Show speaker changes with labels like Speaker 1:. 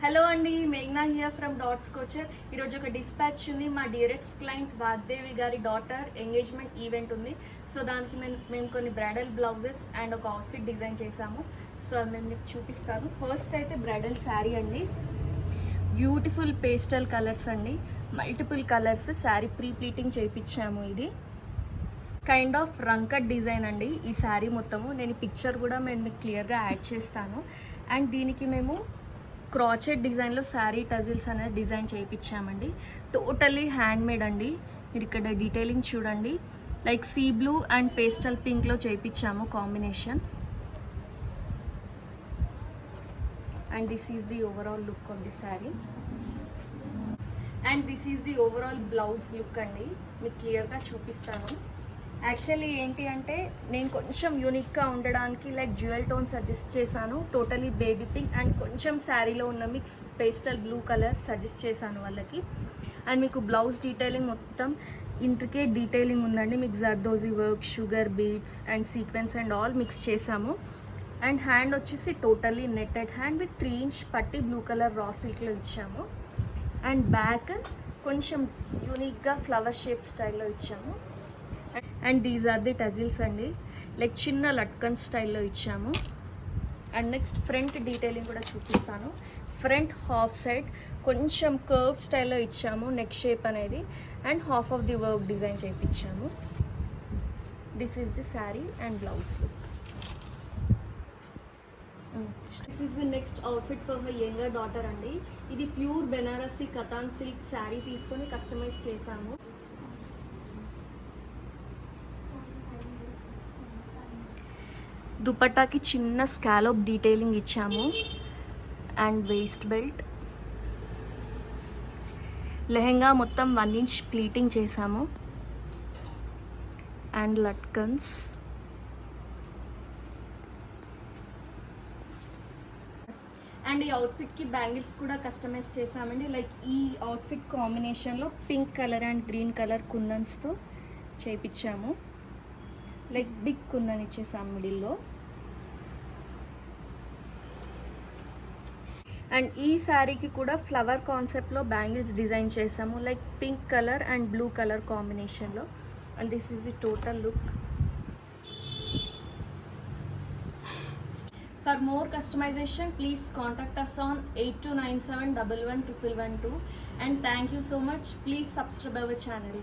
Speaker 1: Hello అండి, మేఘ్నా here from dots couture. ఈరోజు ఒక డిస్పాచ్ ఉంది. మా డియరెస్ట్ క్లయింట్ వాగ్దేవి గారి డాటర్ ఎంగేజ్మెంట్ ఈవెంట్ ఉంది. సో దానికి మేము కొన్ని బ్రైడల్ బ్లౌజెస్ అండ్ ఒక అవుట్ఫిట్ డిజైన్ చేసాము. సో అది మేము మీకు చూపిస్తాను. ఫస్ట్ అయితే బ్రైడల్ శారీ అండి. బ్యూటిఫుల్ పేస్టల్ కలర్స్ అండి, multiple colours sari pre pleating చేయించాము. ఇది కైండ్ ఆఫ్ రంకట్ డిజైన్ అండి ఈ శారీ మొత్తము. నేను పిక్చర్ కూడా మేము మీకు క్లియర్గా యాడ్ చేస్తాను. అండ్ దీనికి మేము క్రాచెట్ డిజైన్లో శారీ టజిల్స్ అనేది డిజైన్ చేయించామండి. టోటల్లీ హ్యాండ్ మేడ్ అండి. మీరు ఇక్కడ డీటెయిలింగ్ చూడండి, like sea blue and pastel పింక్లో చేయించాము combination. And this is the overall look of the sari. And this is the overall blouse look అండి. మీకు క్లియర్గా చూపిస్తాను. యాక్చువల్లీ ఏంటి అంటే నేను కొంచెం యూనిక్గా ఉండడానికి లైక్ జ్యువెల్ టోన్ సజెస్ట్ చేశాను. టోటలీ బేబీ పింక్ అండ్ కొంచెం శారీలో ఉన్న mix pastel blue colour suggest చేశాను వాళ్ళకి. అండ్ మీకు బ్లౌజ్ డీటెయిలింగ్ మొత్తం ఇంట్రికేట్ డీటెయిలింగ్ ఉందండి. మీకు zardozi work, sugar beads and sequence and all mix చేసాము. అండ్ హ్యాండ్ వచ్చేసి totally netted hand with 3 inch పట్టి బ్లూ కలర్ రా సిల్క్లో ఇచ్చాము. అండ్ బ్యాక్ కొంచెం యూనిక్గా ఫ్లవర్ షేప్ స్టైల్లో ఇచ్చాము. And these are the tassels అండి, లైక్ చిన్న లట్కన్ స్టైల్లో ఇచ్చాము. అండ్ నెక్స్ట్ ఫ్రంట్ డీటెయిలింగ్ కూడా చూపిస్తాను. ఫ్రంట్ హాఫ్ సైడ్ కొంచెం కర్వ్ స్టైల్లో ఇచ్చాము నెక్ షేప్ అనేది. And half of the work design చేయించాము. This is the sari and blouse look. This is the next outfit for my younger daughter అండి. ఇది pure Banarasi katan silk sari తీసుకొని కస్టమైజ్ చేశాము. దుపట్టాకి చిన్న స్కాలోప్ డీటెయిలింగ్ ఇచ్చాము. అండ్ వేస్ట్ బెల్ట్, లెహెంగా మొత్తం 1 ఇంచ్ ప్లీటింగ్ చేసాము. అండ్ లట్కన్స్. అండ్ ఈ అవుట్ఫిట్కి బ్యాంగిల్స్ కూడా కస్టమైజ్ చేసామండి. లైక్ ఈ అవుట్ఫిట్ కాంబినేషన్లో pink colour and green colour కుందన్స్తో చేయించాము. లైక్ బిగ్ కుందన్ ఇచ్చేసాము మిడిల్లో. అండ్ ఈ శారీకి కూడా ఫ్లవర్ కాన్సెప్ట్లో బ్యాంగిల్స్ డిజైన్ చేసాము, like pink colour and blue colour కాంబినేషన్లో. And this is the total look. For more customisation please contact us on 8297111112. And thank you so much. Please subscribe our channel.